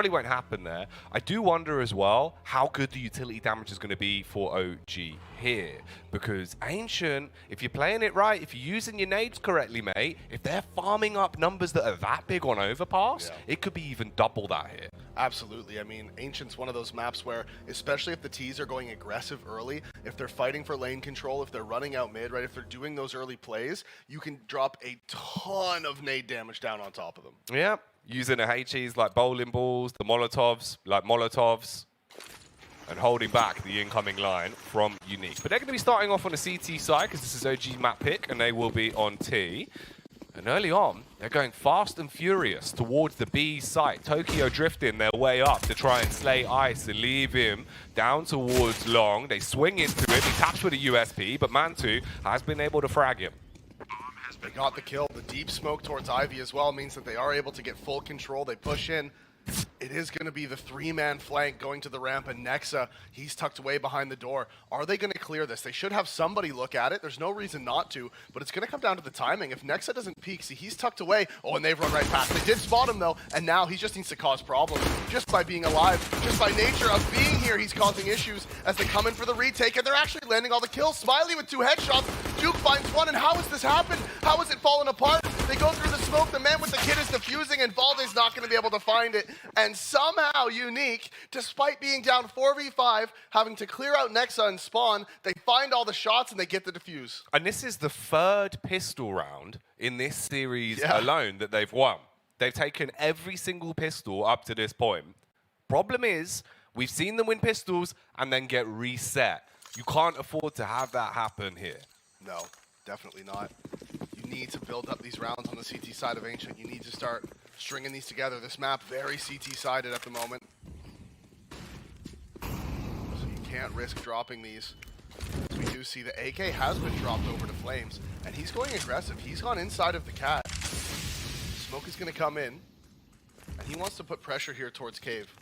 probably won't happen there. I do wonder as well how good the utility damage is going to be for OG here. Because Ancient, if you're playing it right, if you're using your nades correctly, mate, if they're farming up numbers that are that big on Overpass, it could be even double that here. Absolutely. I mean, Ancient's one of those maps where, especially if the Ts are going aggressive early, if they're fighting for lane control, if they're running out mid, right, if they're doing those early plays, you can drop a ton of nade damage down on top of them. Yeah, using the HEs like bowling balls, the Molotovs like Molotovs, and holding back the incoming line from Unique. But they're going to be starting off on the CT side because this is OG map pick, and they will be on T. And early on, they're going fast and furious towards the B site. Tokyo drifting their way up to try and slay Ice and leave him down towards Long. They swing into it. He taps with a USP, but Mantu has been able to frag him. They got the kill. The deep smoke towards Ivy as well means that they are able to get full control. They push in. It is going to be the three-man flank going to the ramp, and Nexa, he's tucked away behind the door. Are they going to clear this? They should have somebody look at it. There's no reason not to, but it's going to come down to the timing. If Nexa doesn't peek, see, he's tucked away. Oh, and they've run right past. They did spot him, though, and now he just needs to cause problems. Just by being alive, just by nature of being here, he's causing issues as they come in for the retake, and they're actually landing all the kills. Smiley with 2 headshots. Duke finds 1, and how has this happened? How has it fallen apart? They go through the smoke. The man with the kit is defusing, and Valde's not going to be able to find it. And somehow Unique, despite being down 4v5, having to clear out Nexa and spawn, they find all the shots and they get the defuse. And this is the 3rd pistol round in this series alone that they've won. They've taken every single pistol up to this point. Problem is, we've seen them win pistols and then get reset. You can't afford to have that happen here. No, definitely not. You need to build up these rounds on the CT side of Ancient. You need to start stringing these together. This map, very CT-sided at the moment. So you can't risk dropping these. As we do see the AK has been dropped over to Flames, and he's going aggressive. He's gone inside of the cat. Smoke is going to come in, and he wants to put pressure here towards Cave.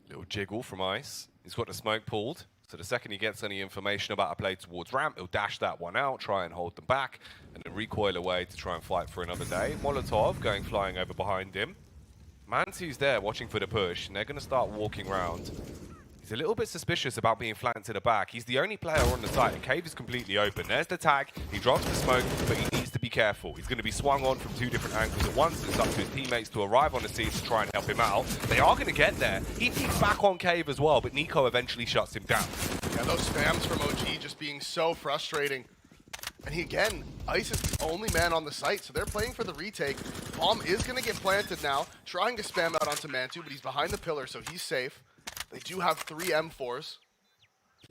Little jiggle from Ice. He's got the smoke pulled. So the second he gets any information about a play towards ramp, he'll dash that one out, try and hold them back, and then recoil away to try and fight for another day. Molotov going flying over behind him. Mantu's there watching for the push, and they're going to start walking around. He's a little bit suspicious about being flanked to the back. He's the only player on the site, and Cave is completely open. There's the tag. He drops the smoke, but he needs to be careful. He's going to be swung on from 2 different angles at once. It's up to his teammates to arrive on the scene to try and help him out. They are going to get there. He peeks back on Cave as well, but Nico eventually shuts him down. Yeah, those spams from OG just being so frustrating. And he, again, Ice is the only man on the site, so they're playing for the retake. Bomb is going to get planted now, trying to spam out onto Mantu, but he's behind the pillar, so he's safe. They do have 3 M4s.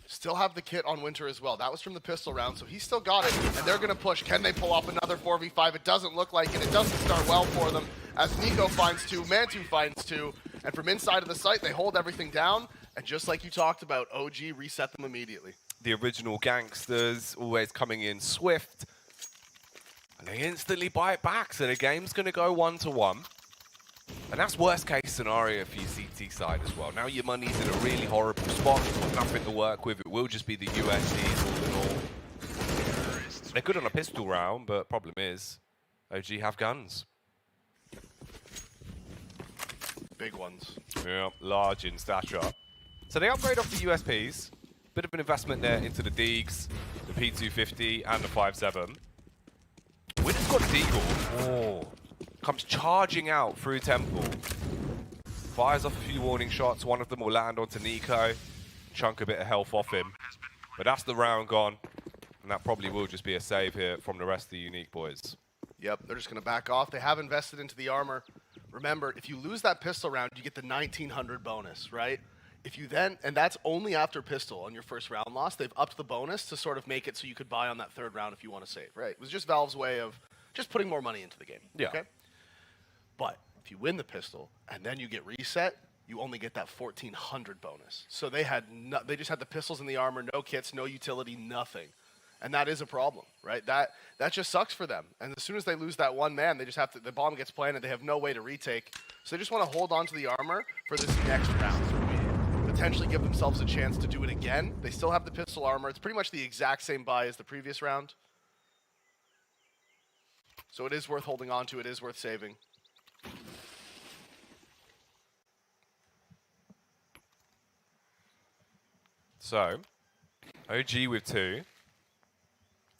Still have the kit on Winter as well. That was from the pistol round, so he's still got it, and they're going to push. Can they pull off another 4v5? It doesn't look like it. It doesn't start well for them, as Nico finds 2, Mantu finds 2, and from inside of the site, they hold everything down, and just like you talked about, OG reset them immediately. The original gangsters always coming in swift, and they instantly buy it back, so the game's going to go 1-1. And that's worst case scenario for your CT side as well. Now your money's in a really horrible spot. You've got nothing to work with. It will just be the USDs all in all. They're good on a pistol round, but problem is, OG have guns. Big ones. Yeah, large in stature. So they upgrade off the USPs. Bit of an investment there into the Deegs, the P250, and the 5.7. Winner's got Deagle. Oh. Comes charging out through Temple. Fires off a few warning shots. One of them will land onto Nico. Chunk a bit of health off him. But that's the round gone. And that probably will just be a save here from the rest of the Unique boys. Yep, they're just going to back off. They have invested into the armor. Remember, if you lose that pistol round, you get the 1900 bonus, right? If you then, and that's only after pistol on your first round loss, they've upped the bonus to sort of make it so you could buy on that 3rd round if you want to save, right? It was just Valve's way of just putting more money into the game, okay? But if you win the pistol and then you get reset, you only get that 1400 bonus. So they had they just had the pistols and the armor, no kits, no utility, nothing. And that is a problem, right? That just sucks for them. And as soon as they lose that one man, they just have to, the bomb gets planted, they have no way to retake. So they just want to hold on to the armor for this next round. Potentially give themselves a chance to do it again. They still have the pistol armor. It's pretty much the exact same buy as the previous round. So it is worth holding on to. It is worth saving. So, OG with 2.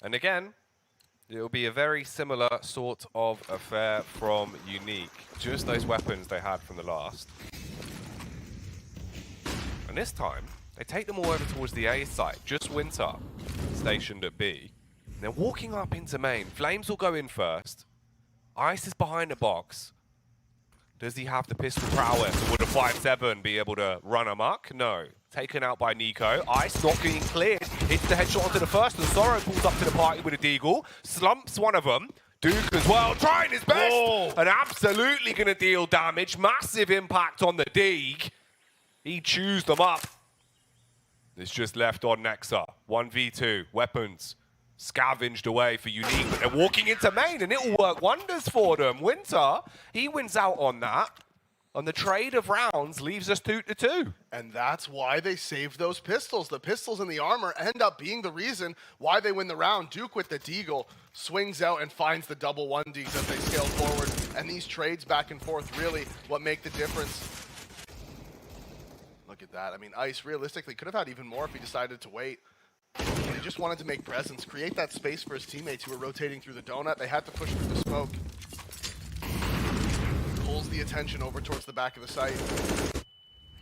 And again, it'll be a very similar sort of affair from Unique. Just those weapons they had from the last. And this time, they take them all over towards the A site. Just Winter, stationed at B. And they're walking up into main. Flames will go in first. Ice is behind the box. Does he have the pistol prowess? Or would a 5-7 be able to run amok? No. Taken out by Nico. Ice not getting cleared. Hits the headshot onto the first, and Sorrow pulls up to the party with a deagle. Slumps one of them. Duke as well, trying his best. Whoa. And absolutely going to deal damage. Massive impact on the Deeg. He chews them up. It's just left on Nexa. 1v2. Weapons. Scavenged away for Unique, but they're walking into main, and it'll work wonders for them. Winter, he wins out on that. On the trade of rounds, leaves us 2-2. And that's why they saved those pistols. The pistols and the armor end up being the reason why they win the round. Duke with the deagle swings out and finds the double 1Ds as they scale forward. And these trades back and forth really what make the difference. Look at that. I mean, Ice realistically could have had even more if he decided to wait. He just wanted to make presence, create that space for his teammates who were rotating through the donut. They had to push through the smoke. Pulls the attention over towards the back of the site.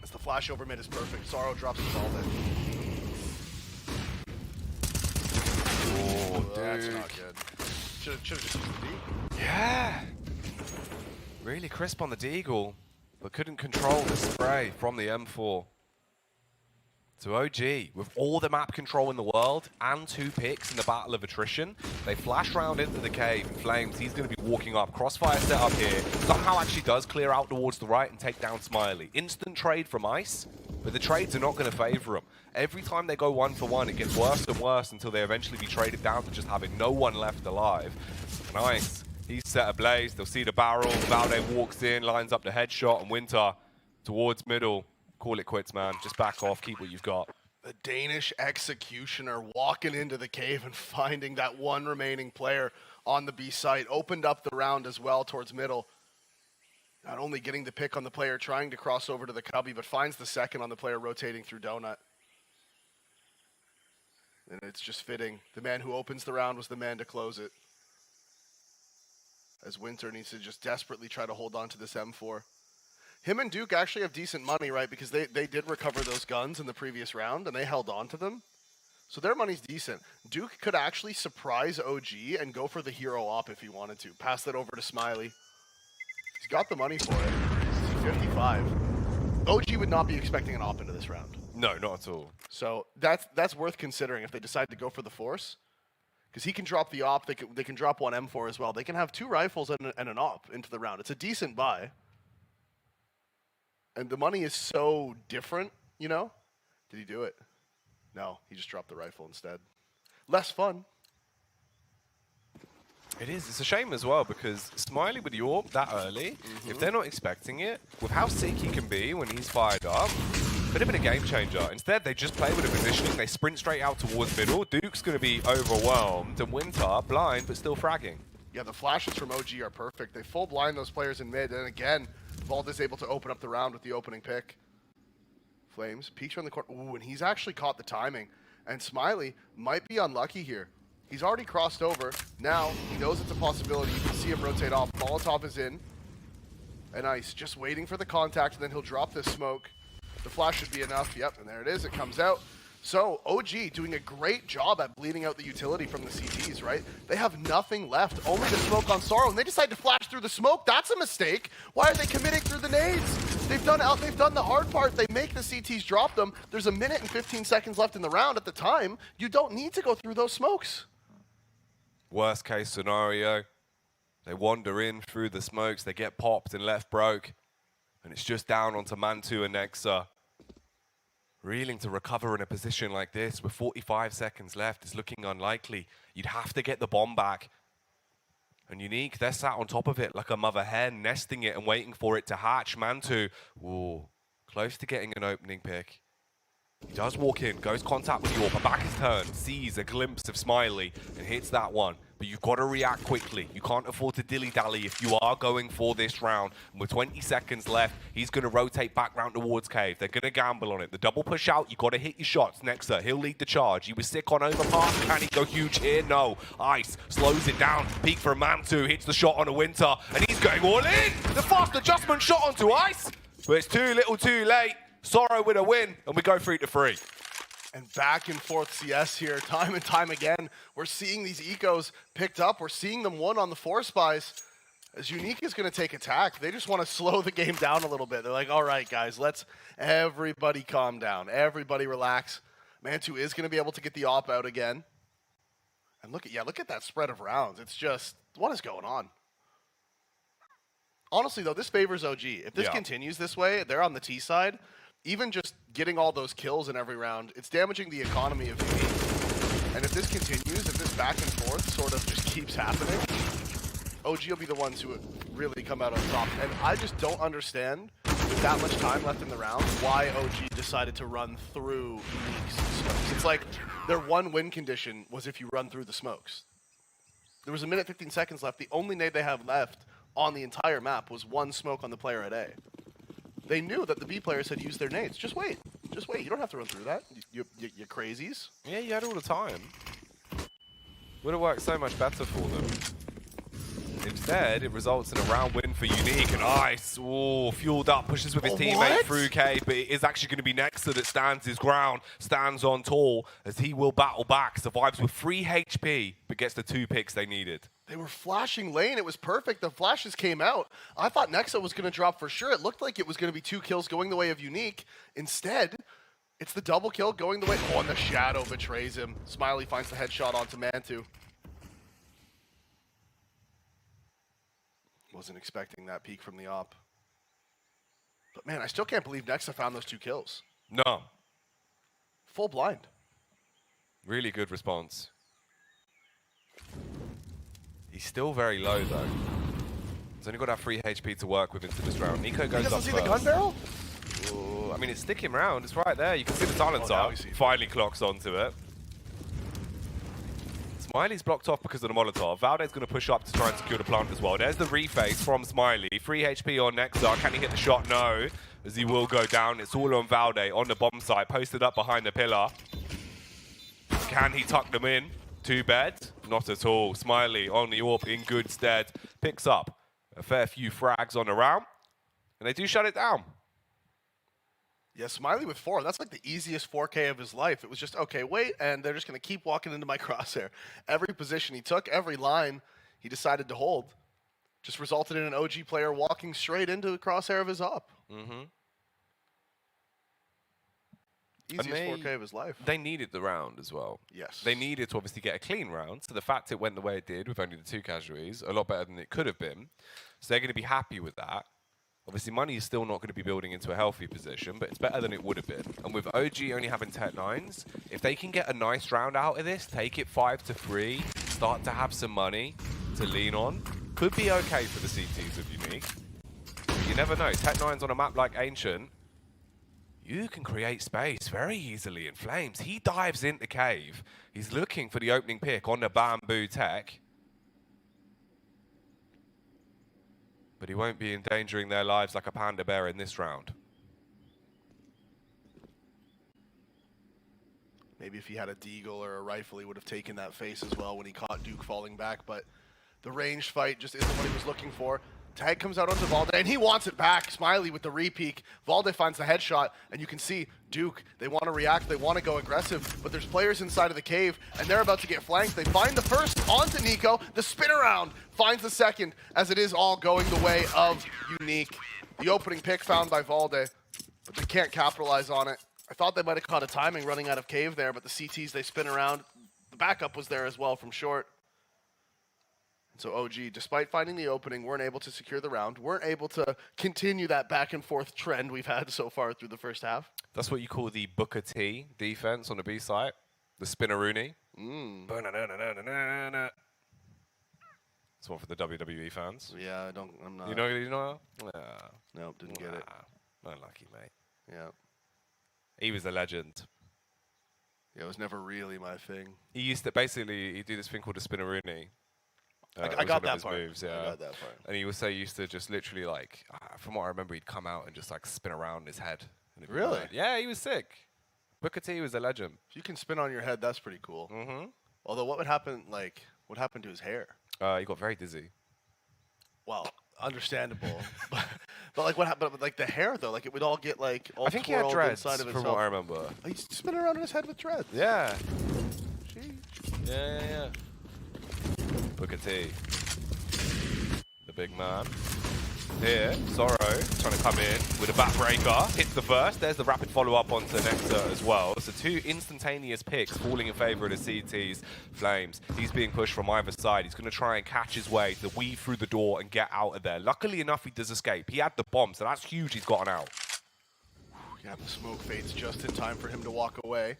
As the flash over mid is perfect. Sorrow drops the ball then. Oh, that's not good. Should have just used the D. Yeah. Really crisp on the deagle, but couldn't control the spray from the M4. So OG, with all the map control in the world and 2 picks in the battle of attrition, they flash round into the cave, and Flames, he's going to be walking up. Crossfire set up here. Somehow actually does clear out towards the right and take down Smiley. Instant trade from Ice, but the trades are not going to favor him. Every time they go 1-for-1, it gets worse and worse until they eventually be traded down to just having no one left alive. And Ice, he's set ablaze. They'll see the barrel. Valde walks in, lines up the headshot, and Winter towards middle. Call it quits, man. Just back off. Keep what you've got. The Danish executioner walking into the cave and finding that one remaining player on the B site. Opened up the round as well towards middle. Not only getting the pick on the player trying to cross over to the cubby, but finds the second on the player rotating through donut. And it's just fitting. The man who opens the round was the man to close it. As Winter needs to just desperately try to hold on to this M4. Him and Duke actually have decent money, right? Because they did recover those guns in the previous round, and they held on to them. So their money's decent. Duke could actually surprise OG and go for the hero op if he wanted to. Pass that over to Smiley. He's got the money for it. 55. OG would not be expecting an op into this round. No, not at all. So that's worth considering if they decide to go for the force. Because he can drop the op. They can drop one M4 as well. They can have 2 rifles and an op into the round. It's a decent buy. And the money is so different, you know? Did he do it? No, he just dropped the rifle instead. Less fun. It is. It's a shame as well, because Smiley with the AWP that early, if they're not expecting it, with how sick he can be when he's fired up, could have been a game changer. Instead, they just play with the positioning. They sprint straight out towards middle. Duke's going to be overwhelmed, and Winter, blind, but still fragging. Yeah, the flashes from OG are perfect. They full blind those players in mid, and again, Valde's able to open up the round with the opening pick. Flames, peeks around the corner. Ooh, and he's actually caught the timing. And Smiley might be unlucky here. He's already crossed over. Now, he knows it's a possibility. You can see him rotate off. Molotov is in. And Ice just waiting for the contact, and then he'll drop this smoke. The flash should be enough. Yep, and there it is. It comes out. So, OG doing a great job at bleeding out the utility from the CTs, right? They have nothing left, only the smoke on Sorrow, and they decide to flash through the smoke. That's a mistake. Why are they committing through the nades? They've done the hard part. They make the CTs drop them. There's a minute and 15 seconds left in the round at the time. You don't need to go through those smokes. Worst case scenario, they wander in through the smokes, they get popped and left broke, and it's just down onto Mantu and Nexa. Reeling to recover in a position like this with 45 seconds left is looking unlikely. You'd have to get the bomb back. And Unique, they're sat on top of it like a mother hen, nesting it and waiting for it to hatch. Mantu, ooh, close to getting an opening pick. He does walk in, goes contact with York, but back is turned, sees a glimpse of Smiley and hits that one. but you've got to react quickly. You can't afford to dilly-dally if you are going for this round. And with 20 seconds left, he's going to rotate back round towards Cave. They're going to gamble on it. The double push out, you've got to hit your shots. Nexa, he'll lead the charge. He was sick on overpass. Can he go huge here? No. Ice slows it down. Peek for a Mantu, hits the shot on a Winter, and he's going all in. The fast adjustment shot onto Ice, but it's too little too late. Sorrow with a win, and we go 3-3. And back and forth CS here, time and time again. We're seeing these ecos picked up. We're seeing them won on the force buys. As Unique is going to take attack, they just want to slow the game down a little bit. They're like, all right, guys, let's everybody calm down. Everybody relax. Mantu is going to be able to get the op out again. And look at that spread of rounds. It's just, what is going on? Honestly, though, this favors OG. If this continues this way, they're on the T side. Even just getting all those kills in every round, it's damaging the economy of Unique. And if this continues, if this back and forth sort of just keeps happening, OG will be the ones who really come out on top. And I just don't understand, with that much time left in the round, why OG decided to run through Unique's smokes. It's like their one win condition was if you run through the smokes. There was 1 minute 15 seconds left. The only nade they have left on the entire map was one smoke on the player at A. They knew that the B players had used their nades. Just wait. Just wait. You don't have to run through that. You crazies. Yeah, you had all the time. Would have worked so much better for them. Instead, it results in a round win for Unique, and Ice, fueled up, pushes with his teammate through Cave, but it is actually going to be Nexa that stands his ground, stands on tall, as he will battle back, survives with 3 HP, but gets the 2 picks they needed. They were flashing lane. It was perfect. The flashes came out. I thought Nexa was going to drop for sure. It looked like it was going to be 2 kills going the way of Unique. Instead, it's the double kill going the way... Oh, and the shadow betrays him. Smiley finds the headshot onto Mantu. Wasn't expecting that peek from the op. But man, I still can't believe Nexa found those 2 kills. No. Full blind. Really good response. He's still very low though. He's only got to have 3 HP to work with into this round. Nico goes up first. See the gun barrel? Ooh, I mean, it's sticking around. It's right there. You can see the silencer. Finally clocks onto it. Smiley's blocked off because of the Molotov. Valde's going to push up to try and secure the plant as well. There's the reface from Smiley. 3 HP on Nexa. Can he hit the shot? No, as he will go down. It's all on Valde on the bomb site, posted up behind the pillar. Can he tuck them in? 2 beds? Not at all. Smiley on the AWP in good stead. Picks up a fair few frags on the round, and they do shut it down. Yeah, Smiley with 4. That's like the easiest 4K of his life. It was just, okay, wait, and they're just going to keep walking into my crosshair. Every position he took, every line he decided to hold, just resulted in an OG player walking straight into the crosshair of his op. Easiest 4K of his life. They needed the round as well. Yes. They needed to obviously get a clean round. So the fact it went the way it did with only the 2 casualties, a lot better than it could have been. So they're going to be happy with that. Obviously, money is still not going to be building into a healthy position, but it's better than it would have been. And with OG only having Tech 9s, if they can get a nice round out of this, take it 5-3, start to have some money to lean on, could be okay for the CTs of Unique. But you never know. Tech 9s on a map like Ancient, you can create space very easily in Flames. He dives into Cave. He's looking for the opening pick on the bamboo tech. But he won't be endangering their lives like a panda bear in this round. Maybe if he had a deagle or a rifle, he would have taken that face as well when he caught Duke falling back. But the ranged fight just isn't what he was looking for. Tag comes out onto Valde, and he wants it back. Smiley with the re-peek. Valde finds the headshot, and you can see Duke, they want to react, they want to go aggressive, but there's players inside of the cave, and they're about to get flanked. They find the first onto Nico. The spin around finds the second, as it is all going the way of Unique. The opening pick found by Valde, but they can't capitalize on it. I thought they might have caught a timing running out of cave there, but the CTs, they spin around. The backup was there as well from short. So OG, despite finding the opening, weren't able to secure the round, weren't able to continue that back and forth trend we've had so far through the first half. That's what you call the Booker T defense on the B site, the Spinneroonie. It's one for the WWE fans. Yeah, I'm not. You know? Nope, didn't get it. Unlucky, mate. Yeah. He was a legend. Yeah, it was never really my thing. He used to, basically, he'd do this thing called a Spinneroonie. I was got one of that his part. moves, yeah. I got that part. And he was so used to just literally like, from what I remember, he'd come out and just like spin around his head. And it'd be Really? mad. Yeah, he was sick. Booker T was a legend. If you can spin on your head, that's pretty cool. Mm-hmm. Although, what would happen? Like, what happened to his hair? He got very dizzy. Well, understandable. but like, what happened? Like the hair, though, like it would all get like all I think he had twirled dreads, inside of from himself. what I remember. He's spinning around in his head with dreads. Yeah. Sheesh. Yeah. Booker T. The big man. Here, Sorrow trying to come in with a backbreaker. Hits the first. There's the rapid follow-up onto Nexa as well. So 2 instantaneous picks falling in favor of the CT's Flames. He's being pushed from either side. He's going to try and catch his way to weave through the door and get out of there. Luckily enough, he does escape. He had the bomb, so that's huge. He's gotten out. Yeah, the smoke fades just in time for him to walk away.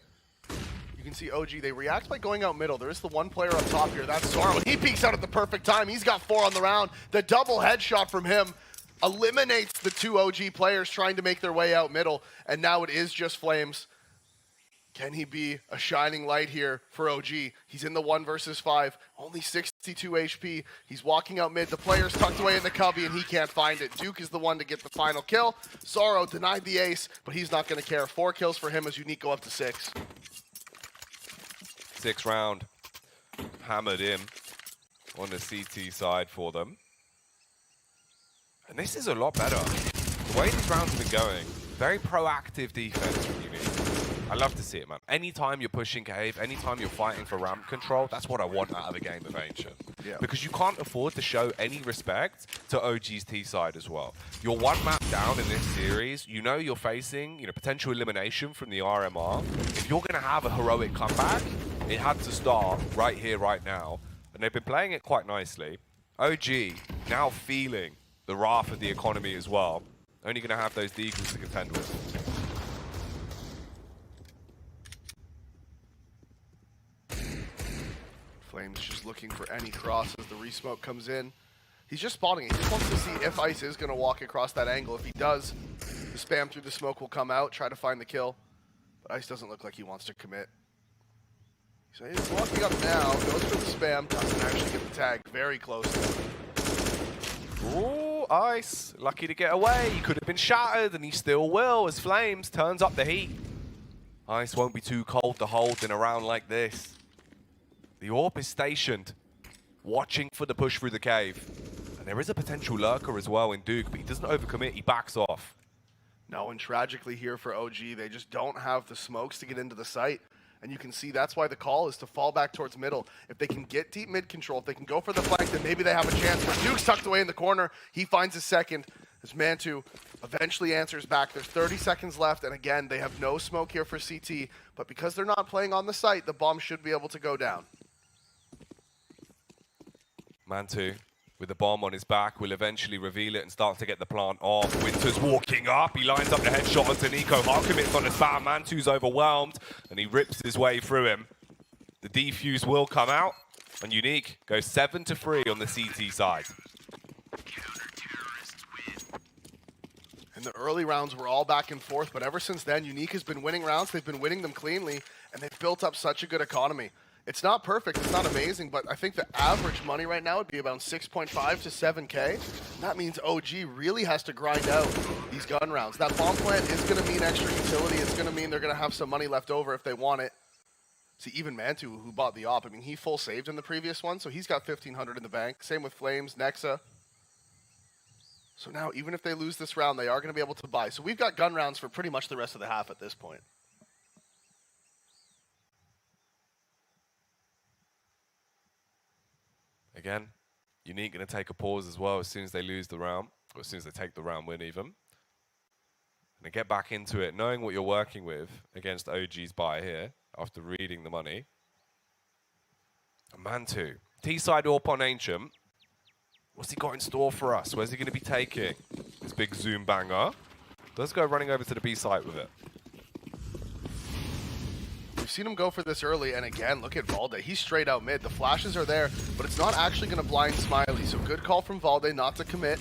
You can see OG, they react by going out middle. There is the one player up top here. That's Sorrow. He peeks out at the perfect time. He's got 4 on the round. The double headshot from him eliminates the 2 OG players trying to make their way out middle. And now it is just Flames. Can he be a shining light here for OG? He's in the 1 versus 5. Only 62 HP. He's walking out mid. The player's tucked away in the cubby, and he can't find it. Duke is the one to get the final kill. Sorrow denied the ace, but he's not going to care. 4 kills for him as Unique go up to 6. 6th round. Hammered in on the CT side for them. And this is a lot better. The way these rounds have been going, very proactive defense from Unique. I love to see it, man. Anytime you're pushing cave, anytime you're fighting for ramp control, that's what I want out of a game of Ancient. Yeah. Because you can't afford to show any respect to OG's T side as well. You're 1 map down in this series. You know you're facing, potential elimination from the RMR. If you're going to have a heroic comeback, it had to start right here, right now. And they've been playing it quite nicely. OG now feeling the wrath of the economy as well. Only going to have those deagles to contend with. Flames just looking for any cross as the resmoke comes in. He's just spotting it. He just wants to see if Ice is going to walk across that angle. If he does, the spam through the smoke will come out, try to find the kill. But Ice doesn't look like he wants to commit. So he's walking up now, goes for the spam, doesn't actually get the tag. Very close. Ooh, Ice. Lucky to get away. He could have been shattered, and he still will as Flames turns up the heat. Ice won't be too cold to hold in a round like this. The AWP is stationed, watching for the push through the cave. And there is a potential lurker as well in Duke, but he doesn't overcommit. He backs off. No, and tragically here for OG, they just don't have the smokes to get into the site. And you can see that's why the call is to fall back towards middle. If they can get deep mid control, if they can go for the flank, then maybe they have a chance. But Duke's tucked away in the corner. He finds his second. As Mantu eventually answers back. There's 30 seconds left, and again, they have no smoke here for CT. But because they're not playing on the site, the bomb should be able to go down. Mantu, with the bomb on his back, will eventually reveal it and start to get the plant off. Winter's walking up. He lines up the headshot onto Nico. Hard commits on the spam. Mantu's overwhelmed, and he rips his way through him. The defuse will come out, and Unique goes 7-3 on the CT side. In the early rounds, we're all back and forth, but ever since then, Unique has been winning rounds. They've been winning them cleanly, and they've built up such a good economy. It's not perfect, it's not amazing, but I think the average money right now would be about 6.5 to 7K. That means OG really has to grind out these gun rounds. That bomb plant is going to mean extra utility. It's going to mean they're going to have some money left over if they want it. See, even Mantu, who bought the op, I mean, he full saved in the previous one, so he's got 1,500 in the bank. Same with Flames, Nexa. So now, even if they lose this round, they are going to be able to buy. So we've got gun rounds for pretty much the rest of the half at this point. Again, Unique going to take a pause as well as soon as they lose the round, or as soon as they take the round win even. And they get back into it, knowing what you're working with against OG's buy here, after reading the money. And Mantu, T-side AWP on Ancient. What's he got in store for us? Where's he going to be taking this big zoom banger? Let's go running over to the B site with it. We've seen him go for this early, and again, look at Valde. He's straight out mid. The flashes are there, but it's not actually going to blind Smiley. So good call from Valde not to commit.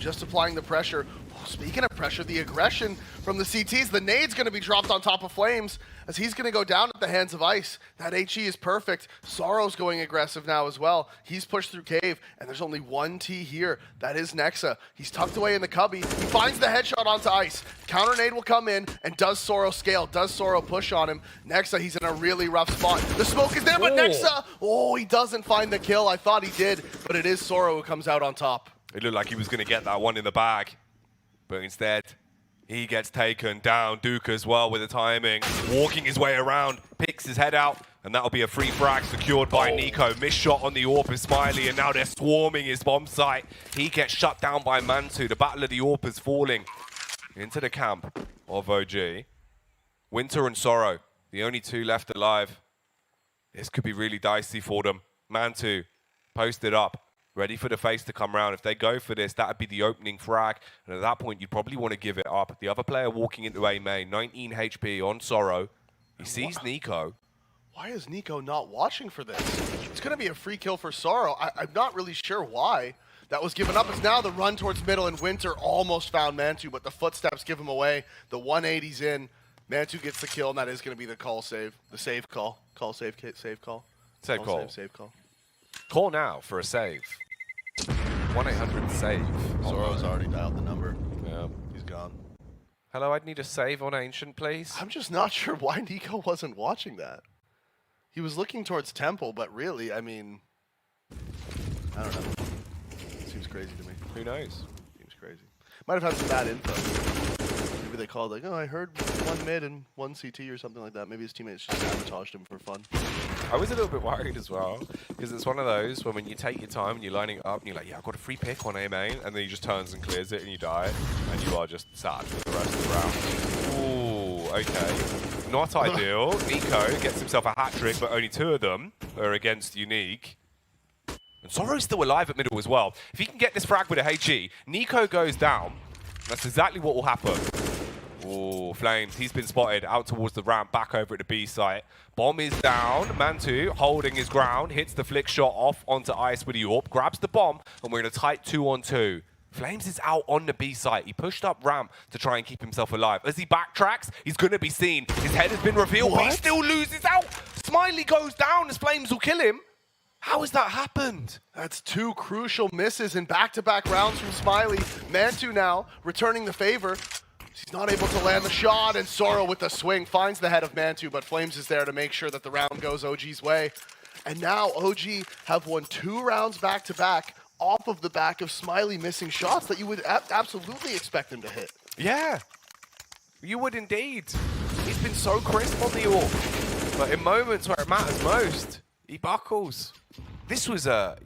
Just applying the pressure. Speaking of pressure, the aggression from the CTs, the nade's going to be dropped on top of Flames as he's going to go down at the hands of Ice. That HE is perfect. Sorrow's going aggressive now as well. He's pushed through Cave, and there's only one T here. That is Nexa. He's tucked away in the cubby. He finds the headshot onto Ice. Counter nade will come in, and does Sorrow scale? Does Sorrow push on him? Nexa, he's in a really rough spot. The smoke is there, but Nexa, he doesn't find the kill. I thought he did, but it is Sorrow who comes out on top. It looked like he was going to get that one in the bag. But instead, he gets taken down. Duke as well with the timing. Walking his way around, picks his head out, and that'll be a free frag secured by Nico. Missed shot on the AWP is Smiley, and now they're swarming his bomb site. He gets shut down by Mantu. The battle of the AWP is falling into the camp of OG. Winter and Sorrow, the only two left alive. This could be really dicey for them. Mantu posted up, ready for the face to come round. If they go for this, that would be the opening frag. And at that point, you'd probably want to give it up. The other player walking into A main, 19 HP on Sorrow. He sees Nico. Why is Nico not watching for this? It's going to be a free kill for Sorrow. I'm not really sure why that was given up. It's now the run towards middle, and Winter almost found Mantu, but the footsteps give him away. The 180's in. Mantu gets the kill, and that is going to be the call save. The save call. Call save, save call. Save call. Save call. Call now for a save. 1-800-SAVE. Sorrow's already dialed the number. Yeah. He's gone. Hello, I'd need a save on Ancient, please. I'm just not sure why Nico wasn't watching that. He was looking towards Temple, but really, I mean, I don't know. Seems crazy to me. Who knows? Seems crazy. Might have had some bad info. Maybe they called like, oh, I heard one mid and one CT or something like that. Maybe his teammates just sabotaged him for fun. I was a little bit worried as well, because it's one of those when you take your time and you're lining it up and you're like, yeah, I've got a free pick on A main, and then he just turns and clears it and you die, and you are just sad for the rest of the round. Ooh, okay. Not ideal. Nico gets himself a hat trick, but only two of them are against Unique. And Sorrow's still alive at middle as well. If he can get this frag with a HE, Nico goes down. That's exactly what will happen. Oh, Flames, he's been spotted out towards the ramp, back over at the B site. Bomb is down. Mantu holding his ground, hits the flick shot off onto Ice with the AWP, grabs the bomb, and we're in a tight 2-on-2. Flames is out on the B site. He pushed up ramp to try and keep himself alive. As he backtracks, he's going to be seen. His head has been revealed, but he still loses out. Smiley goes down as Flames will kill him. How has that happened? That's two crucial misses in back-to-back rounds from Smiley. Mantu now returning the favor. He's not able to land the shot, and Sorrow with the swing finds the head of Mantu, but Flames is there to make sure that the round goes OG's way. And now OG have won 2 rounds back-to-back off of the back of Smiley missing shots that you would absolutely expect him to hit. Yeah, you would indeed. He's been so crisp on the AWP, but in moments where it matters most, he buckles. This was a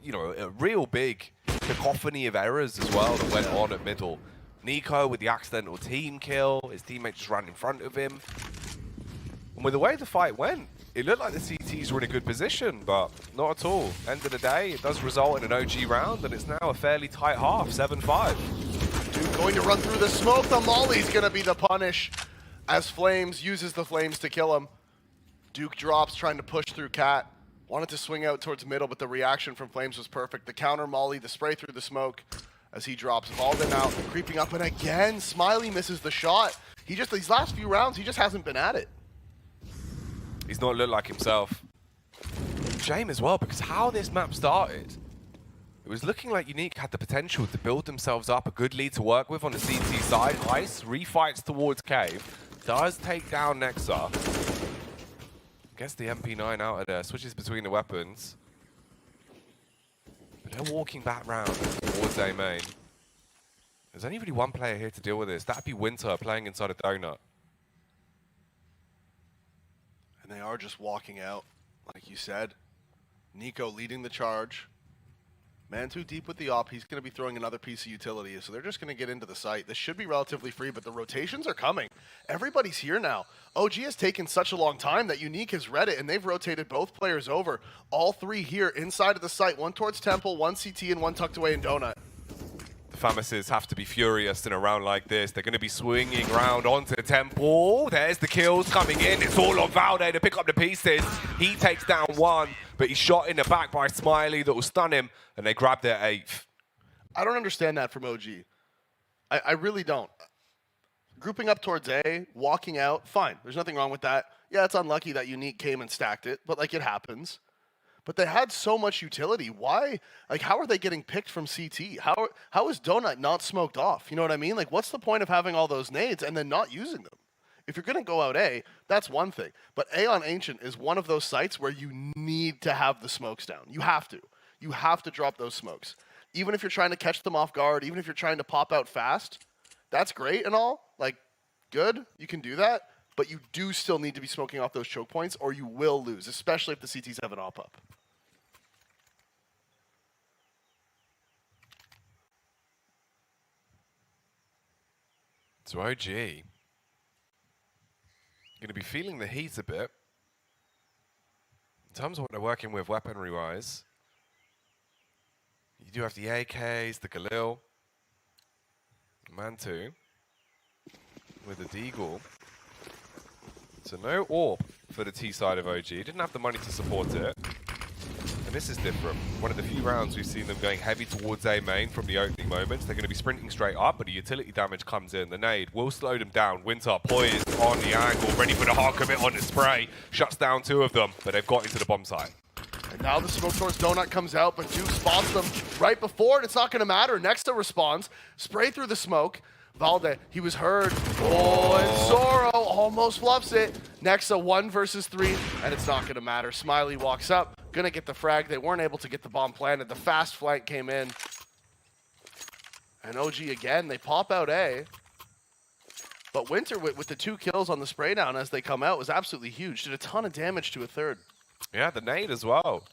real big cacophony of errors as well that went on at middle. Nico with the accidental team kill, his teammate just ran in front of him. And with the way the fight went, it looked like the CTs were in a good position, but not at all. End of the day, it does result in an OG round, and it's now a fairly tight half, 7-5. Duke going to run through the smoke. The Molly's going to be the punish as Flames uses the Flames to kill him. Duke drops, trying to push through Cat. Wanted to swing out towards middle, but the reaction from Flames was perfect. The counter Molly, the spray through the smoke as he drops. Valden out, creeping up, and again, Smiley misses the shot. These last few rounds, he just hasn't been at it. He's not looked like himself. Shame as well, because how this map started, it was looking like Unique had the potential to build themselves up a good lead to work with on the CT side. Ice refights towards Cave, does take down Nexa. Gets the MP9 out of there, switches between the weapons. But they're walking back round towards A main. There's only really one player here to deal with this. That'd be Winter playing inside a donut. And they are just walking out, like you said. Nico leading the charge. Mantu deep with the op. He's going to be throwing another piece of utility, so they're just going to get into the site. This should be relatively free, but the rotations are coming. Everybody's here now. OG has taken such a long time that Unique has read it, and they've rotated both players over. All 3 here inside of the site. One towards Temple, one CT, and one tucked away in Donut. The Famises have to be furious in a round like this. They're going to be swinging round onto the Temple. There's the kills coming in. It's all on Valde to pick up the pieces. He takes down one, but he's shot in the back by Smiley that will stun him, and they grab their 8th. I don't understand that from OG. I really don't. Grouping up towards A, walking out, fine. There's nothing wrong with that. Yeah, it's unlucky that Unique came and stacked it, but like it happens. But they had so much utility. Why? Like, how are they getting picked from CT? How is Donut not smoked off? You know what I mean? Like, what's the point of having all those nades and then not using them? If you're going to go out A, that's one thing. But A on Ancient is one of those sites where you need to have the smokes down. You have to. You have to drop those smokes. Even if you're trying to catch them off guard, even if you're trying to pop out fast, that's great and all. Like, good, you can do that. But you do still need to be smoking off those choke points or you will lose, especially if the CTs have an op-up. So OG going to be feeling the heat a bit. In terms of what they're working with weaponry-wise, you do have the AKs, the Galil, Mantu with the Deagle. So no AWP for the T side of OG. Didn't have the money to support it. And this is different. One of the few rounds we've seen them going heavy towards A main from the opening moments. They're going to be sprinting straight up, but the utility damage comes in. The nade will slow them down. Winter poised on the angle, ready for the hard commit on the spray. Shuts down two of them, but they've got into the bomb site. And now the smoke towards Donut comes out, but Duke spots them right before, and it's not going to matter. Nexa responds. Spray through the smoke. Valde, he was heard. Oh, and Zoro almost fluffs it. Nexa 1 versus 3, and it's not going to matter. Smiley walks up, going to get the frag. They weren't able to get the bomb planted. The fast flank came in. And OG again, they pop out A. But Winter, with the 2 kills on the spray down as they come out, was absolutely huge. Did a ton of damage to a third. Yeah, the nade as well.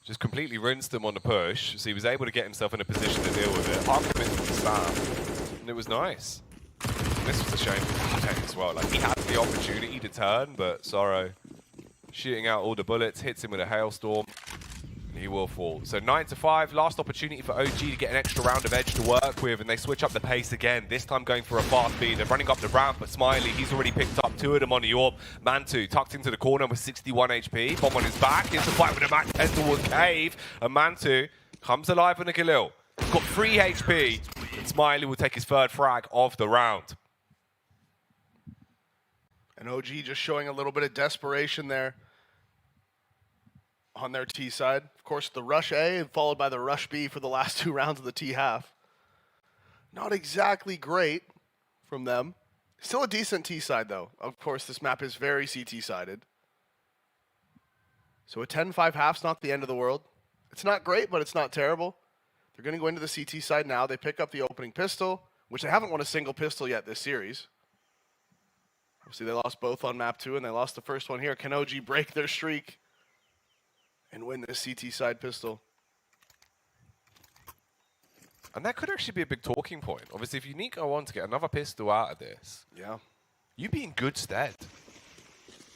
Just completely rinsed him on the push, so he was able to get himself in a position to deal with it. Hard commit with the spam, and it was nice. And this was a shame for Valde as well. Like, he had the opportunity to turn, but Sorrow shooting out all the bullets, hits him with a hailstorm, and he will fall. So 9-5, last opportunity for OG to get an extra round of edge to work with, and they switch up the pace again, this time going for a fast beat. They're running up the ramp, but Smiley, he's already picked up 2 of them on the AWP. Mantu tucked into the corner with 61 HP, bomb on his back, into fight with a Mac 10 towards Cave, and Mantu comes alive on a Galil. He's got 3 HP, and Smiley will take his 3rd frag of the round. And OG just showing a little bit of desperation there on their T side. Of course, the rush A followed by the rush B for the last 2 rounds of the T half. Not exactly great from them. Still a decent T side, though. Of course, this map is very CT sided. So a 10-5 half's not the end of the world. It's not great, but it's not terrible. They're going to go into the CT side now. They pick up the opening pistol, which they haven't won a single pistol yet this series. Obviously, they lost both on map 2, and they lost the first one here. Can OG break their streak and win this CT side pistol? And that could actually be a big talking point. Obviously, if Unique go on to get another pistol out of this, yeah, you'd be in good stead.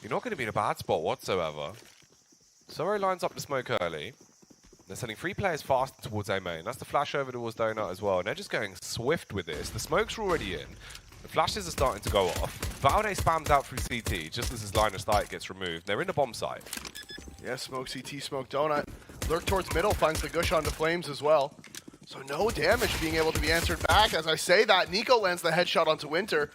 You're not going to be in a bad spot whatsoever. Sorrow lines up the smoke early. They're sending 3 players fast towards A main. That's the flash over towards Donut as well. And they're just going swift with this. The smokes are already in. The flashes are starting to go off. Valde spams out through CT just as his line of sight gets removed. They're in the bomb site. Yeah, smoke CT, smoke Donut. Lurk towards middle, finds the gush onto Flames as well. So no damage being able to be answered back. As I say that, Nico lands the headshot onto Winter.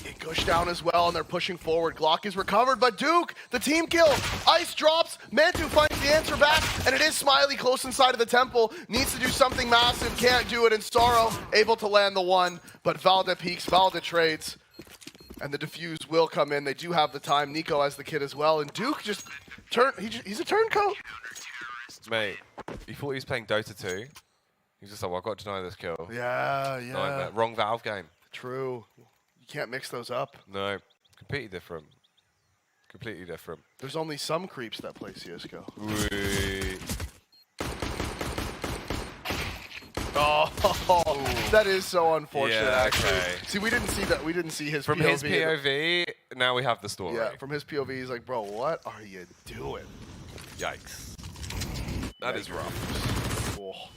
It gush down as well, and they're pushing forward. Glock is recovered, but Duke, the team kill. Ice drops, Mantu finds the answer back, and it is Smiley close inside of the temple. Needs to do something massive, can't do it, and Sorrow able to land the 1, but Valde peeks, Valde trades, and the defuse will come in. They do have the time. Nico has the kid as well, and Duke just he's a turncoat. Mate, he thought he was playing Dota 2. He's just like, well, I've got to deny this kill. Yeah. Nightmare. Wrong Valve game. True. You can't mix those up. No, completely different. Completely different. There's only some creeps that play CSGO. Oh, that is so unfortunate. Yeah, actually. okay. See, we didn't see that. We didn't see his From POV. his POV, now we have the story. Yeah, from his POV, he's like, bro, what are you doing? Yikes. That is rough. Oh.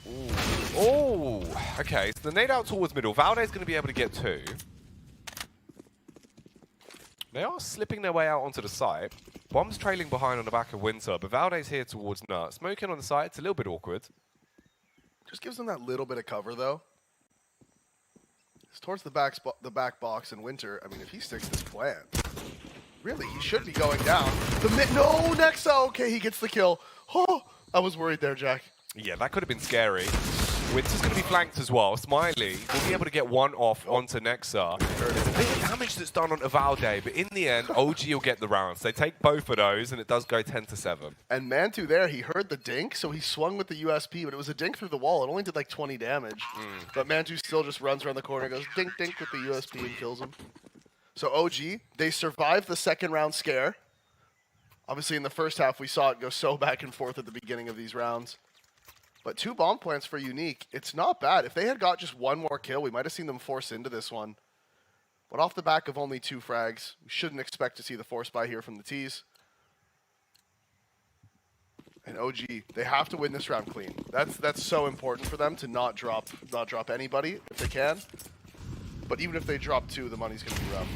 Oh, okay. So the nade out towards middle. Valde's going to be able to get 2. They are slipping their way out onto the site. Bomb's trailing behind on the back of Winter, but Valde's here towards Nut. Smoking on the site, it's a little bit awkward. Just gives them that little bit of cover, though. It's towards the back box in Winter. I mean, if he sticks this plan, really, he should be going down. No, Nexa. Okay, he gets the kill. Oh, I was worried there, Jack. Yeah, that could have been scary. Winter's going to be flanked as well. Smiley will be able to get one off onto Nexa. There's a bit of damage that's done onto Valde, but in the end, OG will get the rounds. They take both of those, and it does go 10-7. And Mantu there, he heard the dink, so he swung with the USP, but it was a dink through the wall. It only did like 20 damage. But Mantu still just runs around the corner and goes dink, dink with the USP and kills him. So OG, they survived the second round scare. Obviously, in the first half, we saw it go so back and forth at the beginning of these rounds. But 2 bomb plants for Unique, it's not bad. If they had got just one more kill, we might have seen them force into this one. But off the back of only 2 frags, we shouldn't expect to see the force buy here from the T's. And OG, they have to win this round clean. That's so important for them to not drop anybody if they can. But even if they drop 2, the money's going to be rough.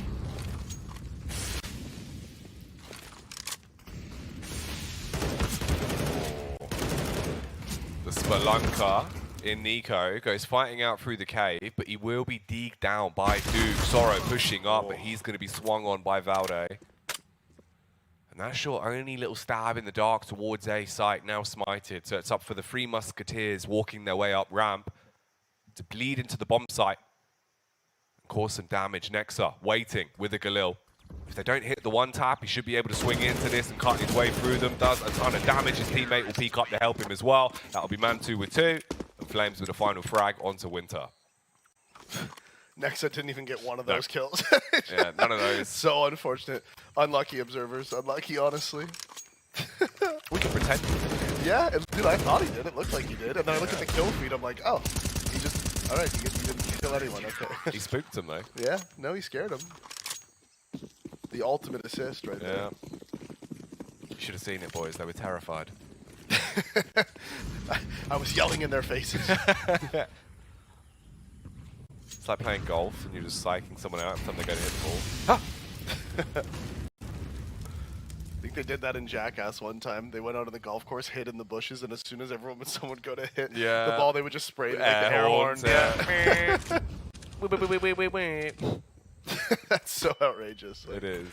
The Spelunker in Nico goes fighting out through the cave, but he will be deeked down by Duke. Sorrow pushing up, but he's going to be swung on by Valde. And that's your only little stab in the dark towards A site, now smited. So it's up for the 3 Musketeers walking their way up ramp to bleed into the bomb site and cause some damage. Nexa waiting with a Galil. If they don't hit the one tap, he should be able to swing into this and cut his way through them. Does a ton of damage. His teammate will peek up to help him as well. That'll be Mantu with 2. And Flames with a final frag onto Winter. Nexa didn't even get one of those kills. Yeah, none of those. So unfortunate. Unlucky observers. Unlucky, honestly. We can pretend. Yeah, dude, I thought he did. It looked like he did. And then I look at the kill feed. I'm like, oh, he just... All right, he didn't kill anyone. Okay. He spooked him, though. Yeah, no, he scared him. The ultimate assist right there. Yeah. You should have seen it, boys. They were terrified. I was yelling in their faces. It's like playing golf and you're just psyching someone out every time they go to hit the ball. I think they did that in Jackass one time. They went out on the golf course, hid in the bushes, and as soon as someone would go to hit the ball, they would just spray it like the air horn. Yeah. That's so outrageous. It is.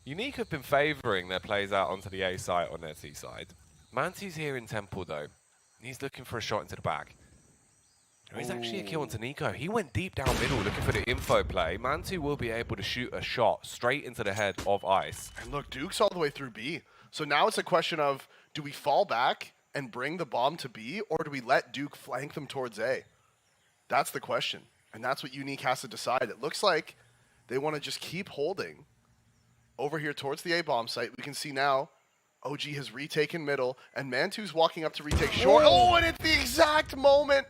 Unique have been favouring their plays out onto the A site on their T side. Mantu's here in Temple though. He's looking for a shot into the back. There is actually a kill onto Nico. He went deep down middle looking for the info play. Mantu will be able to shoot a shot straight into the head of Ice. And look, Duke's all the way through B. So now it's a question of, do we fall back and bring the bomb to B, or do we let Duke flank them towards A? That's the question. And that's what Unique has to decide. It looks like they want to just keep holding over here towards the A bomb site. We can see now OG has retaken middle, and Mantu's walking up to retake short. Oh, and at the exact moment,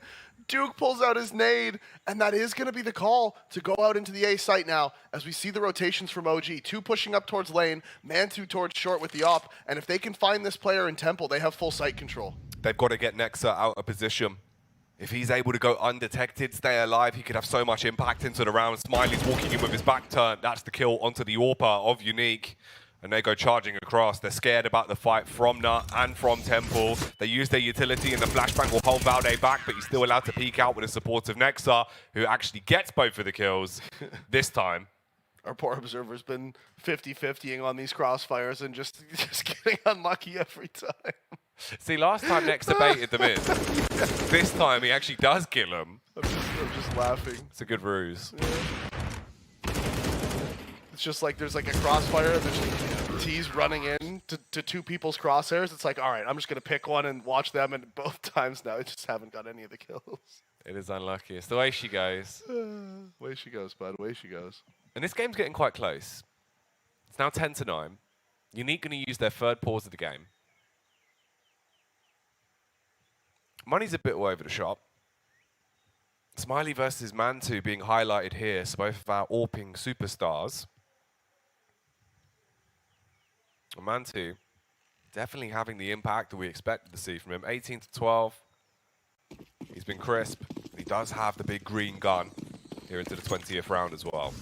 Duke pulls out his nade, and that is going to be the call to go out into the A site now, as we see the rotations from OG. 2 pushing up towards lane, Mantu towards short with the op, and if they can find this player in Temple, they have full site control. They've got to get Nexa out of position. If he's able to go undetected, stay alive, he could have so much impact into the round. Smiley's walking in with his back turned. That's the kill onto the AWPer of Unique. And they go charging across. They're scared about the fight from Nut and from Temple. They use their utility, and the flashbang will hold Valde back, but he's still allowed to peek out with the support of Nexa, who actually gets both of the kills this time. Our poor observer's been 50-50ing on these crossfires and just getting unlucky every time. See, last time Nexa baited them in. This time he actually does kill him. I'm just laughing. It's a good ruse. Yeah. It's just like there's like a crossfire and there's T's running in to 2 people's crosshairs. It's like, all right, I'm just going to pick one and watch them, and both times now I just haven't got any of the kills. It is unlucky. It's the way she goes. Way she goes, bud. Way she goes. And this game's getting quite close. It's now 10-9. Unique going to use their third pause of the game. Money's a bit all over the shop. Smiley versus Mantu being highlighted here, so both of our AWPing superstars. Mantu definitely having the impact that we expected to see from him. 18-12. He's been crisp. He does have the big green gun here into the 20th round as well.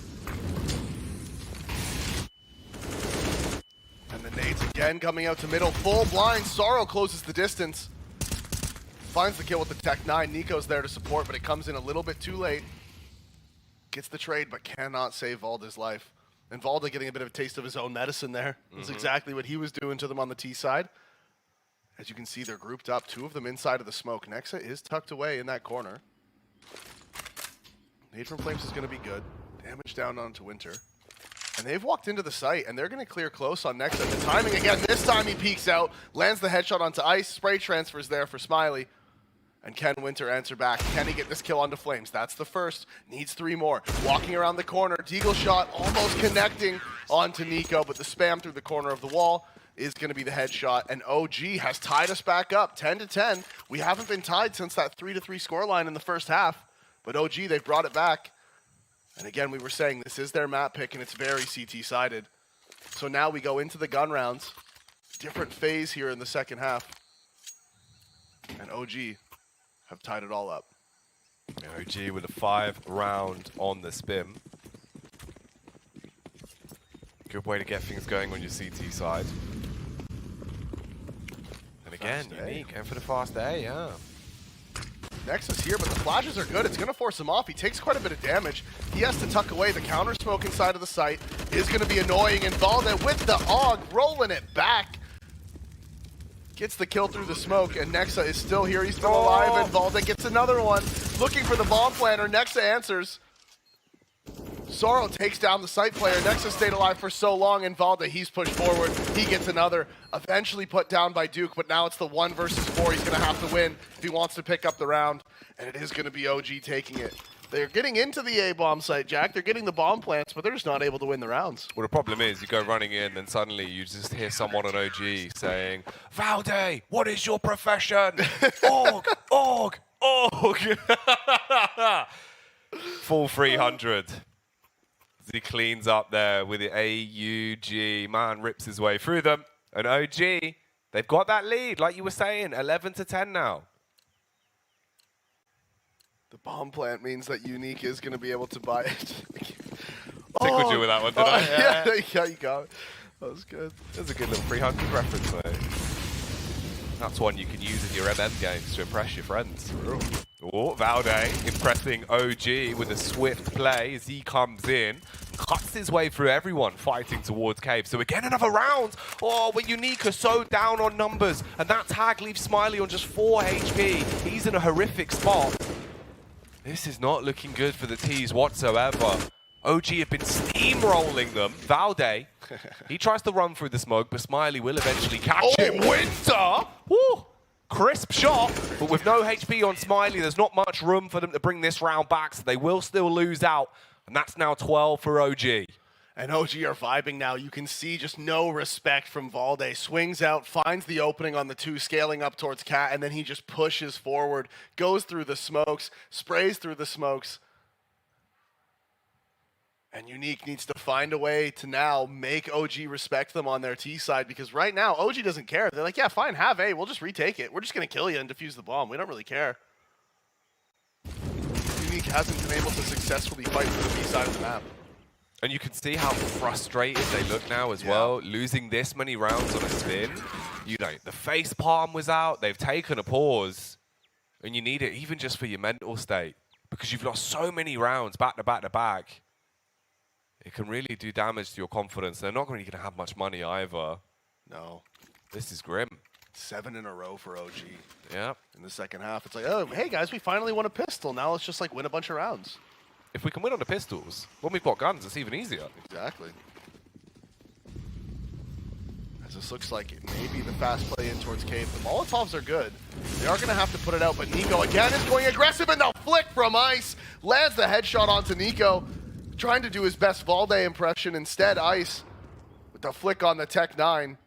And the nades again coming out to middle. Full blind. Sorrow closes the distance. Finds the kill with the Tech 9. Nico's there to support, but it comes in a little bit too late. Gets the trade, but cannot save Valda's life. And Valda getting a bit of a taste of his own medicine there. That's exactly what he was doing to them on the T side. As you can see, they're grouped up. 2 of them inside of the smoke. Nexa is tucked away in that corner. Nade from Flames is going to be good. Damage down onto Winter. And they've walked into the site, and they're going to clear close on Nexa. The timing again, this time he peeks out, lands the headshot onto Ice, spray transfers there for Smiley. And can Winter answer back? Can he get this kill onto Flames? That's the first. Needs 3 more. Walking around the corner, Deagle shot almost connecting onto Nico, but the spam through the corner of the wall is going to be the headshot. And OG has tied us back up, 10-10. We haven't been tied since that 3-3 scoreline in the first half. But OG, they've brought it back. And again, we were saying this is their map pick, and it's very CT-sided. So now we go into the gun rounds. Different phase here in the second half. And OG have tied it all up. OG with a 5-round on the spin. Good way to get things going on your CT side. And again, Unique, going for the fast A, yeah. Nexus here, but the flashes are good. It's going to force him off. He takes quite a bit of damage. He has to tuck away. The counter smoke inside of the site is going to be annoying. And Valda with the AUG, rolling it back. Gets the kill through the smoke, and Nexa is still here. He's still alive, and Valda gets another one. Looking for the bomb planter. Nexa answers. Sorrow takes down the site player. Nexa stayed alive for so long, and Valda, he's pushed forward. He gets another. Eventually put down by Duke, but now it's the 1 versus 4. He's going to have to win if he wants to pick up the round, and it is going to be OG taking it. They're getting into the A-bomb site, Jack. They're getting the bomb plants, but they're just not able to win the rounds. Well, the problem is you go running in, and suddenly you just hear someone on OG saying, Valde, what is your profession? Org, org, org. Full 300. He cleans up there with the AUG. Man rips his way through them. And OG, they've got that lead, like you were saying, 11-10 now. The bomb plant means that Unique is going to be able to buy it. Tickled you with that one, did I? Yeah, you got it. That was good. That's a good little 300 reference, mate. That's one you can use in your MM games to impress your friends. Oh, Valde impressing OG with a swift play as he comes in, cuts his way through everyone fighting towards Cave. So again, another round. Oh, but Unique are so down on numbers, and that tag leaves Smiley on just 4 HP. He's in a horrific spot. This is not looking good for the T's whatsoever. OG have been steamrolling them. Valde, he tries to run through the smoke, but Smiley will eventually catch him. Winter! Woo! Crisp shot, but with no HP on Smiley, there's not much room for them to bring this round back, so they will still lose out. And that's now 12 for OG. And OG are vibing now. You can see just no respect from Valde. Swings out, finds the opening on the 2, scaling up towards Cat, and then he just pushes forward, goes through the smokes, sprays through the smokes. And Unique needs to find a way to now make OG respect them on their T side, because right now, OG doesn't care. They're like, yeah, fine, have A. We'll just retake it. We're just going to kill you and defuse the bomb. We don't really care. Unique hasn't been able to successfully fight for the B side of the map. And you can see how frustrated they look now as well, losing this many rounds on a spin. You know, the face palm was out. They've taken a pause. And you need it even just for your mental state, because you've lost so many rounds back to back to back. It can really do damage to your confidence. They're not really going to have much money either. No. This is grim. 7 in a row for OG. Yeah. In the second half, it's like, oh, hey guys, we finally won a pistol. Now let's just like win a bunch of rounds. If we can win on the pistols, when we've got guns, it's even easier. Exactly. As this looks like it may be the fast play in towards Cave. The Molotovs are good. They are going to have to put it out, but Nico again is going aggressive, and the flick from Ice lands the headshot onto Nico. Trying to do his best Valde impression. Instead, Ice, with the flick on the Tech 9,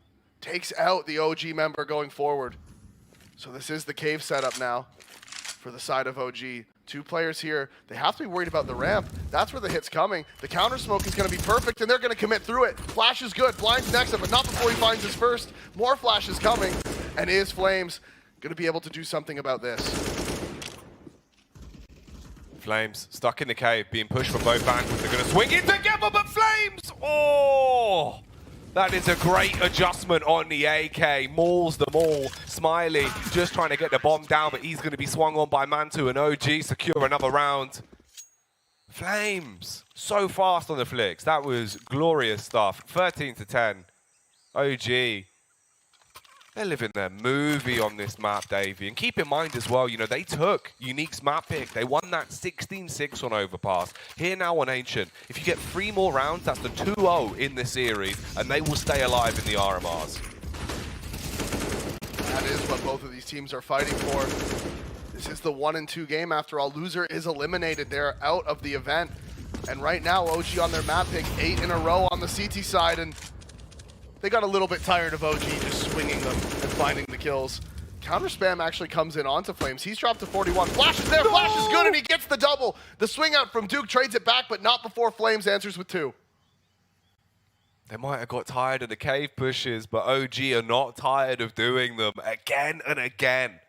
takes out the OG member going forward. So this is the Cave setup now for the side of OG. 2 players here. They have to be worried about the ramp. That's where the hit's coming. The counter smoke is going to be perfect, and they're going to commit through it. Flash is good. Blinds next up, but not before he finds his first. More flash is coming, and is Flames going to be able to do something about this? Flames stuck in the cave, being pushed from both angles. They're going to swing in together, but Flames! Oh! That is a great adjustment on the AK. Mauls them all. Smiley just trying to get the bomb down, but he's going to be swung on by Mantu, and OG secure another round. Flames, so fast on the flicks. That was glorious stuff. 13-10. OG, they're living their movie on this map, Davey. And keep in mind as well, you know, they took Unique's map pick. They won that 16-6 on Overpass. Here now on Ancient, if you get 3 more rounds, that's the 2-0 in the series, and they will stay alive in the RMRs. That is what both of these teams are fighting for. This is the 1-2 game after all. Loser is eliminated. They're out of the event. And right now, OG on their map pick, 8 in a row on the CT side, and they got a little bit tired of OG just swinging them and finding the kills. Counter spam actually comes in onto Flames. He's dropped to 41. Flash is there, Flash is good, and he gets the double. The swing out from Duke trades it back, but not before Flames answers with 2. They might have got tired of the cave pushes, but OG are not tired of doing them again and again.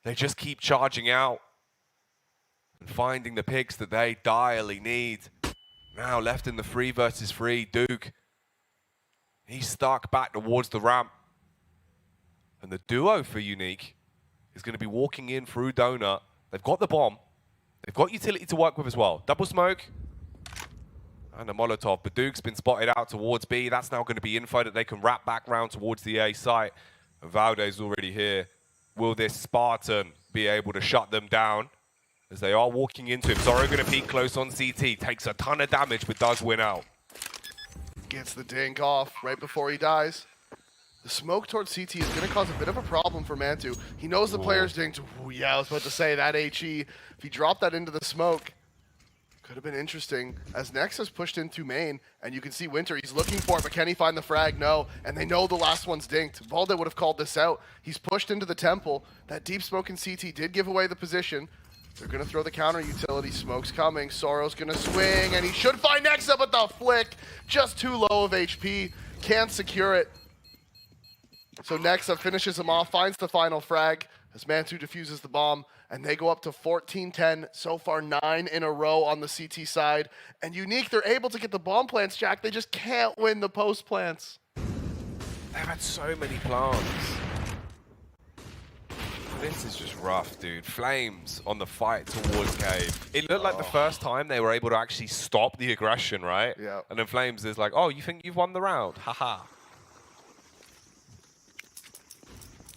They just keep charging out and finding the picks that they direly need. Now left in the 3 versus 3, Duke. He's stuck back towards the ramp. And the duo for Unique is going to be walking in through Donut. They've got the bomb. They've got utility to work with as well. Double smoke and a Molotov. But Duke's been spotted out towards B. That's now going to be info that they can wrap back round towards the A site. And Valdez already here. Will this Spartan be able to shut them down as they are walking into him? Zorro going to peek close on CT. Takes a ton of damage, but does win out. Gets the dink off right before he dies. The smoke towards CT is going to cause a bit of a problem for Mantu. He knows the player's dinked. Ooh, yeah, I was about to say that HE. If he dropped that into the smoke, could have been interesting. As Nexus pushed into main, and you can see Winter, he's looking for it, but can he find the frag? No, and they know the last one's dinked. Valde would have called this out. He's pushed into the temple. That deep smoke in CT did give away the position. They're going to throw the counter utility. Smoke's coming. Sorrow's going to swing, and he should find Nexa, but the flick, just too low of HP. Can't secure it. So Nexa finishes him off, finds the final frag as Mantu defuses the bomb, and they go up to 14-10. So far, 9 in a row on the CT side. And Unique, they're able to get the bomb plants, Jack. They just can't win the post plants. They've had so many plants. This is just rough, dude. Flames on the fight towards cave. It looked like the first time they were able to actually stop the aggression, right? Yeah. And then Flames is like, oh, you think you've won the round? Haha.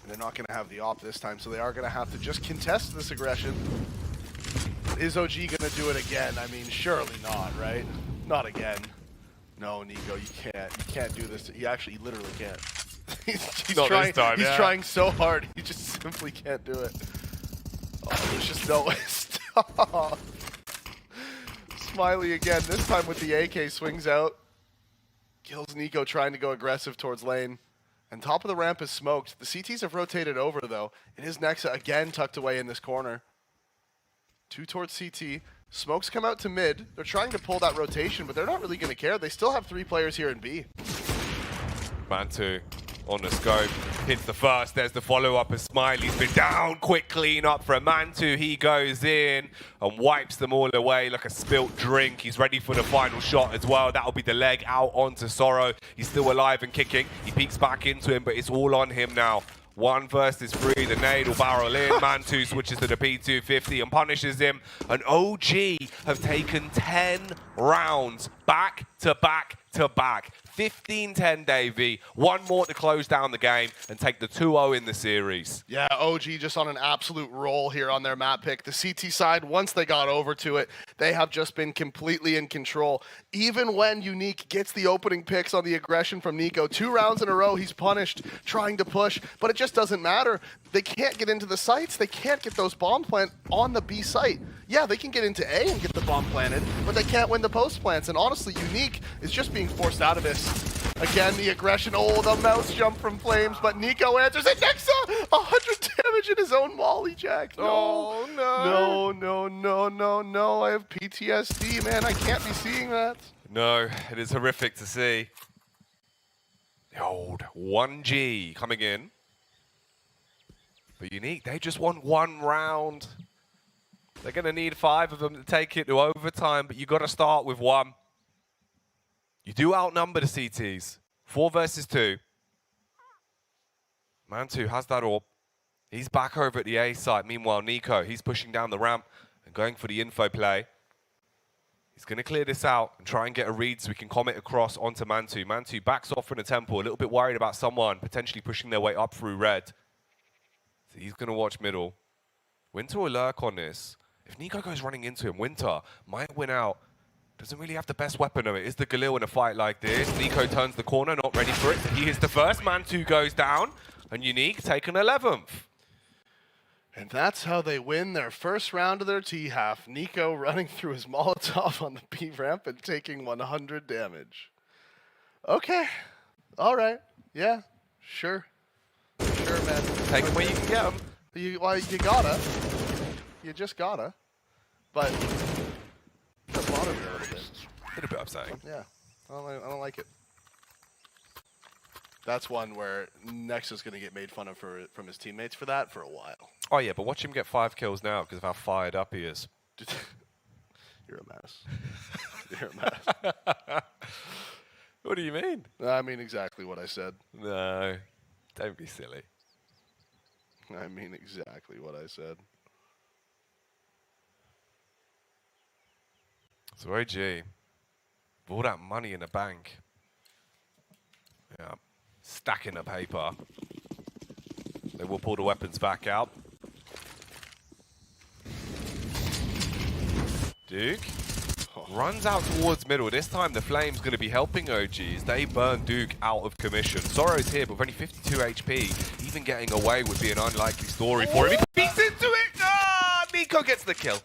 They're not going to have the op this time, so they are going to have to just contest this aggression. Is OG going to do it again? I mean, surely not, right? Not again. No, Nico, you can't. You can't do this. He actually literally can't. he's not trying, this time, he's trying so hard. He just simply can't do it. Oh, there's just no way. Stop. Smiley again, this time with the AK, swings out. Kills Nico trying to go aggressive towards lane. And top of the ramp is smoked. The CTs have rotated over, though. It is Nexa again tucked away in this corner. 2 towards CT. Smokes come out to mid. They're trying to pull that rotation, but they're not really going to care. They still have 3 players here in B. Mantu on the scope. Hits the first. There's the follow-up as Smiley's been down. Quick clean up from Mantu. He goes in and wipes them all away like a spilt drink. He's ready for the final shot as well. That'll be the leg out onto Sorrow. He's still alive and kicking. He peeks back into him, but it's all on him now. 1 versus 3. The nade will barrel in. Mantu switches to the P250 and punishes him. And OG have taken 10 rounds back to back to back. 15-10, Davey. 1 more to close down the game and take the 2-0 in the series. Yeah, OG just on an absolute roll here on their map pick. The CT side, once they got over to it, they have just been completely in control. Even when Unique gets the opening picks on the aggression from Nico, 2 rounds in a row, he's punished, trying to push, but it just doesn't matter. They can't get into the sites. They can't get those bomb plant on the B site. Yeah, they can get into A and get the bomb planted, but they can't win the post plants. And honestly, Unique is just being forced out of this. Again, the aggression. Oh, the mouse jump from Flames, but Nico answers it. Nexa, 100 damage in his own molly, Jack. No, Oh, no. no, no, no, no, no. I have PTSD, man. I can't be seeing that. No, it is horrific to see. The old 1G coming in. But Unique, they just won 1 round. They're going to need 5 of them to take it to overtime, but you got to start with 1. You do outnumber the CTs. 4 versus 2. Mantu has that orb. He's back over at the A site. Meanwhile, Nico, he's pushing down the ramp and going for the info play. He's going to clear this out and try and get a read so we can commit across onto Mantu. Mantu backs off from the temple, a little bit worried about someone potentially pushing their way up through red. So he's going to watch middle. Winter will lurk on this. If Nico goes running into him, Winter might win out. Doesn't really have the best weapon of it. Is the Galil in a fight like this? Nico turns the corner, not ready for it. He hits the first. Mantu goes down. And Unique taken 11th. And that's how they win their first round of their T-half. Nico running through his Molotov on the B ramp and taking 100 damage. Okay. All right. Yeah. Sure. Sure, man. Take them where you can get them. You gotta. You just gotta. But the bottom a little bit. A bit upsetting. Yeah. I don't like it. That's one where Nexa's going to get made fun of from his teammates for that for a while. Oh, yeah, but watch him get 5 kills now because of how fired up he is. You're a mess. You're a mess. What do you mean? I mean exactly what I said. No, don't be silly. I mean exactly what I said. So OG, with all that money in the bank, yeah, stacking the paper, they will pull the weapons back out. Duke runs out towards middle. This time the Flame's going to be helping OG as they burn Duke out of commission. Sorrow's here, but with only 52 HP, even getting away would be an unlikely story for him. He beats into it! Ah, Nico gets the kill.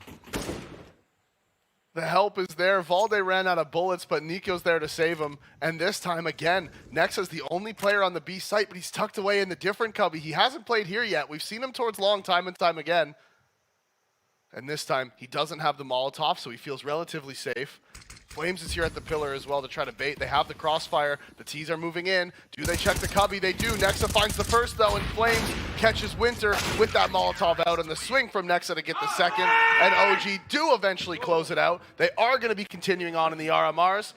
The help is there. Valde ran out of bullets, but Nico's there to save him. And this time, again, Nexa's the only player on the B site, but he's tucked away in the different cubby. He hasn't played here yet. We've seen him towards long time and time again. And this time, he doesn't have the Molotov, so he feels relatively safe. Flames is here at the pillar as well to try to bait. They have the crossfire. The T's are moving in. Do they check the cubby? They do. Nexa finds the first, though, and Flames catches Winter with that Molotov out. And the swing from Nexa to get the second. And OG do eventually close it out. They are going to be continuing on in the RMRs.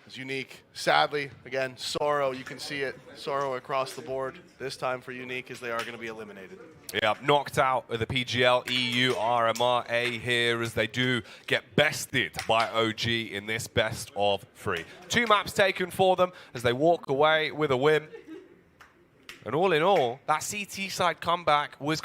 It's Unique. Sadly, again, Sorrow, you can see it. Sorrow across the board. This time for Unique as they are going to be eliminated. Yeah, knocked out of the PGL EU RMR A here as they do get bested by OG in this best of 3. 2 maps taken for them as they walk away with a win. And all in all, that CT side comeback was...